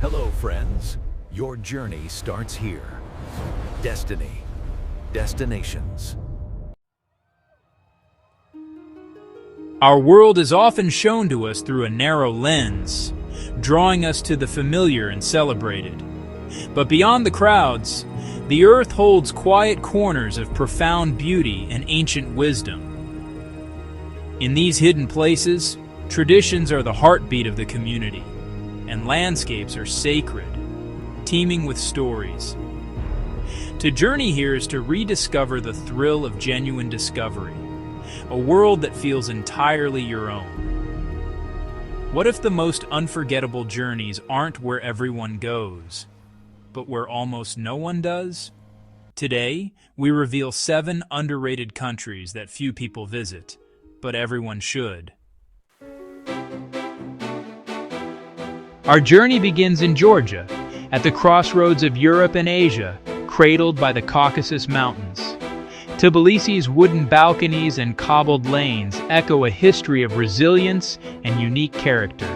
Hello, friends. Your journey starts here. Destiny. Destinations. Our world is often shown to us through a narrow lens, drawing us to the familiar and celebrated. But beyond the crowds, the earth holds quiet corners of profound beauty and ancient wisdom. In these hidden places, traditions are the heartbeat of the community, and landscapes are sacred, teeming with stories. To journey here is to rediscover the thrill of genuine discovery, a world that feels entirely your own. What if the most unforgettable journeys aren't where everyone goes, but where almost no one does? Today, we reveal 7 underrated countries that few people visit, but everyone should. Our journey begins in Georgia, at the crossroads of Europe and Asia, cradled by the Caucasus Mountains. Tbilisi's wooden balconies and cobbled lanes echo a history of resilience and unique character.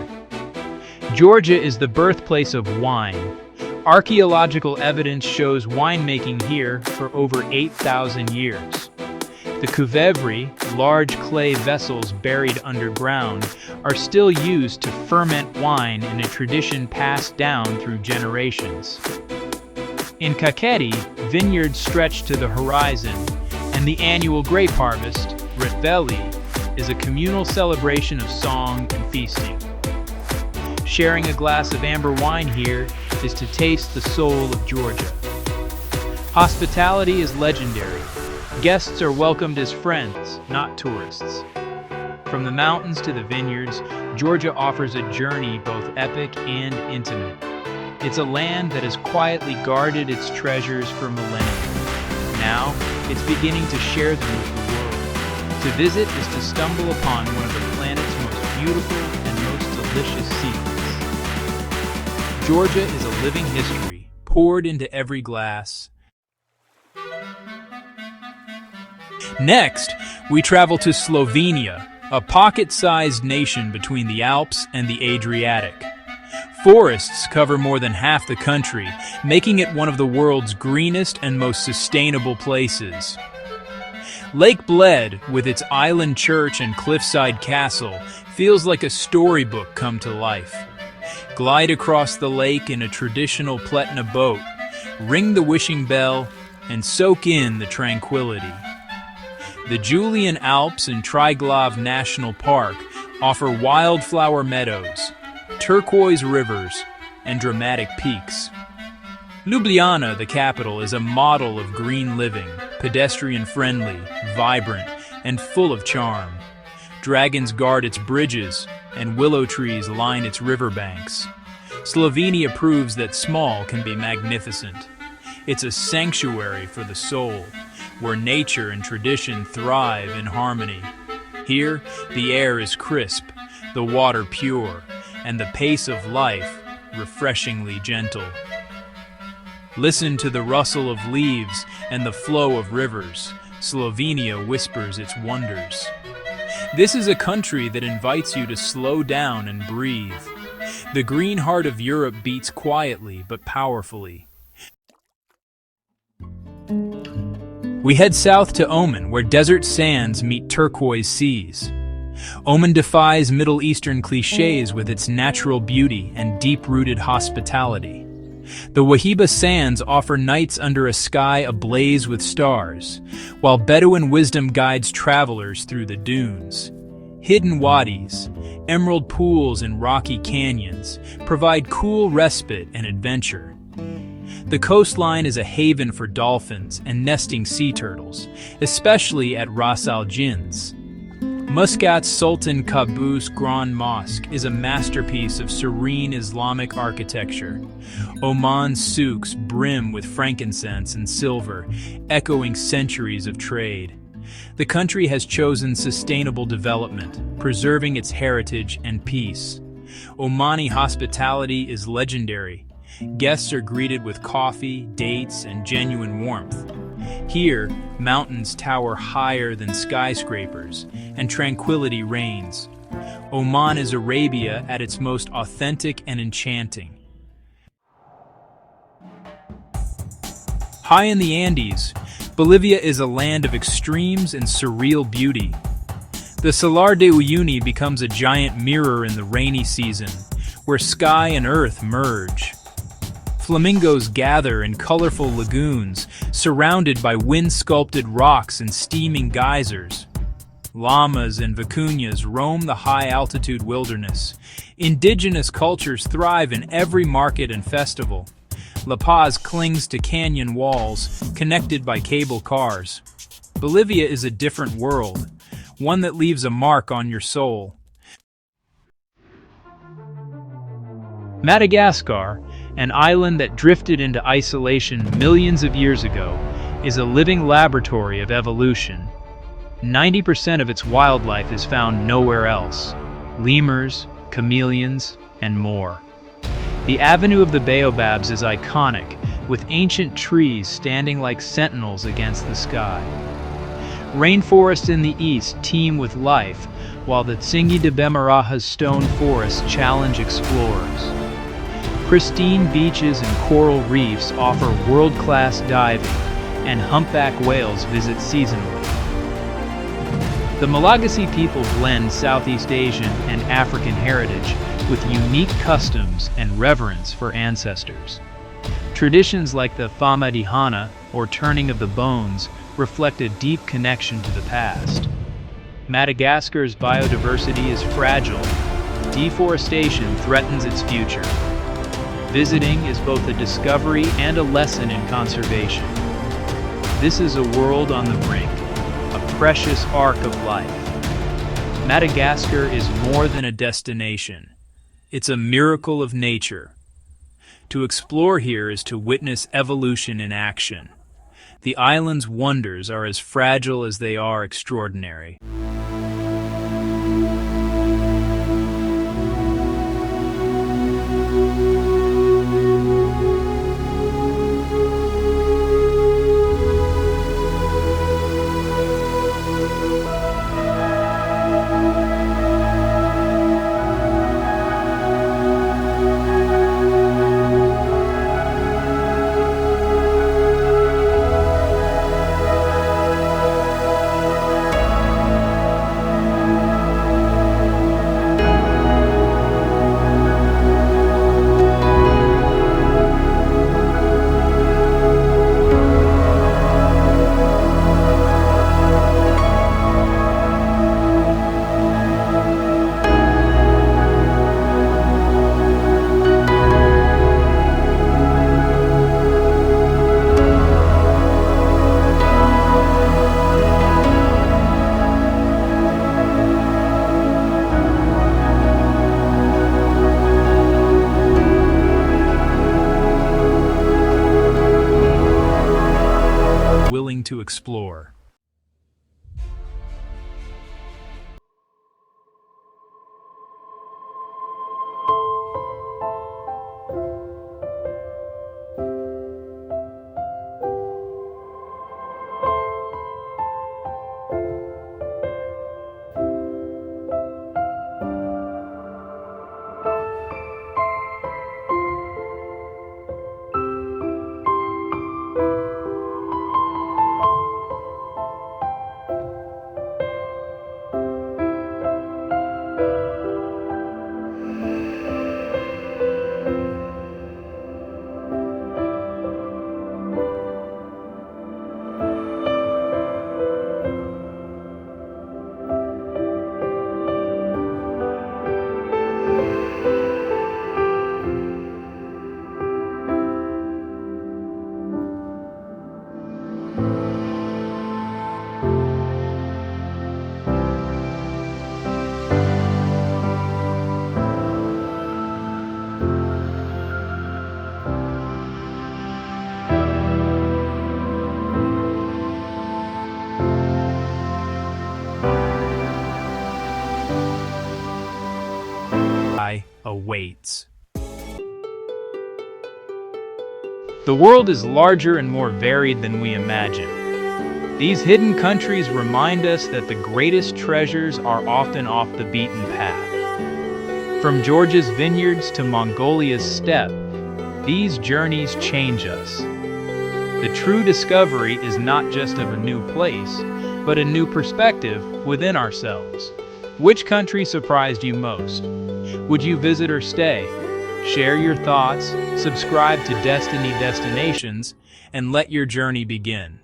Georgia is the birthplace of wine. Archaeological evidence shows winemaking here for over 8,000 years. The kuvevri, large clay vessels buried underground, are still used to ferment wine in a tradition passed down through generations. In Kakheti, vineyards stretch to the horizon, and the annual grape harvest, Ritveli, is a communal celebration of song and feasting. Sharing a glass of amber wine here is to taste the soul of Georgia. Hospitality is legendary. Guests are welcomed as friends, not tourists. From the mountains to the vineyards, Georgia offers a journey both epic and intimate. It's a land that has quietly guarded its treasures for millennia. Now, it's beginning to share them with the world. To visit is to stumble upon one of the planet's most beautiful and most delicious secrets. Georgia is a living history, poured into every glass. Next, we travel to Slovenia, a pocket-sized nation between the Alps and the Adriatic. Forests cover more than half the country, making it one of the world's greenest and most sustainable places. Lake Bled, with its island church and cliffside castle, feels like a storybook come to life. Glide across the lake in a traditional Pletna boat, ring the wishing bell, and soak in the tranquility. The Julian Alps and Triglav National Park offer wildflower meadows, turquoise rivers, and dramatic peaks. Ljubljana, the capital, is a model of green living, pedestrian-friendly, vibrant, and full of charm. Dragons guard its bridges, and willow trees line its riverbanks. Slovenia proves that small can be magnificent. It's a sanctuary for the soul, where nature and tradition thrive in harmony. Here, the air is crisp, the water pure, and the pace of life refreshingly gentle. Listen to the rustle of leaves and the flow of rivers. Slovenia whispers its wonders. This is a country that invites you to slow down and breathe. The green heart of Europe beats quietly but powerfully. We head south to Oman, where desert sands meet turquoise seas. Oman defies Middle Eastern cliches with its natural beauty and deep-rooted hospitality. The Wahiba Sands offer nights under a sky ablaze with stars, while Bedouin wisdom guides travelers through the dunes. Hidden wadis, emerald pools and rocky canyons provide cool respite and adventure. The coastline is a haven for dolphins and nesting sea turtles, especially at Ras Al Jins. Muscat's Sultan Qaboos Grand Mosque is a masterpiece of serene Islamic architecture. Oman's souks brim with frankincense and silver, echoing centuries of trade. The country has chosen sustainable development, preserving its heritage and peace. Omani hospitality is legendary. Guests are greeted with coffee, dates, and genuine warmth. Here, mountains tower higher than skyscrapers, and tranquility reigns. Oman is Arabia at its most authentic and enchanting. High in the Andes, Bolivia is a land of extremes and surreal beauty. The Salar de Uyuni becomes a giant mirror in the rainy season, where sky and earth merge. Flamingos gather in colorful lagoons, surrounded by wind-sculpted rocks and steaming geysers. Llamas and vicuñas roam the high-altitude wilderness. Indigenous cultures thrive in every market and festival. La Paz clings to canyon walls, connected by cable cars. Bolivia is a different world, one that leaves a mark on your soul. Madagascar, an island that drifted into isolation millions of years ago, is a living laboratory of evolution. 90% of its wildlife is found nowhere else: lemurs, chameleons, and more. The Avenue of the Baobabs is iconic, with ancient trees standing like sentinels against the sky. Rainforests in the east teem with life, while the Tsingy de Bemaraha's stone forests challenge explorers. Pristine beaches and coral reefs offer world-class diving, and humpback whales visit seasonally. The Malagasy people blend Southeast Asian and African heritage with unique customs and reverence for ancestors. Traditions like the Famadihana, or turning of the bones, reflect a deep connection to the past. Madagascar's biodiversity is fragile. Deforestation threatens its future. Visiting is both a discovery and a lesson in conservation. This is a world on the brink, a precious arc of life. Madagascar is more than a destination. It's a miracle of nature. To explore here is to witness evolution in action. The island's wonders are as fragile as they are extraordinary. Willing to explore. Awaits. The world is larger and more varied than we imagine. These hidden countries remind us that the greatest treasures are often off the beaten path. From Georgia's vineyards to Mongolia's steppe, these journeys change us. The true discovery is not just of a new place, but a new perspective within ourselves. Which country surprised you most? Would you visit or stay? Share your thoughts, subscribe to Destiny Destinations, and let your journey begin.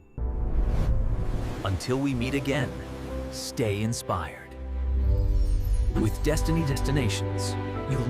Until we meet again, stay inspired. With Destiny Destinations, you'll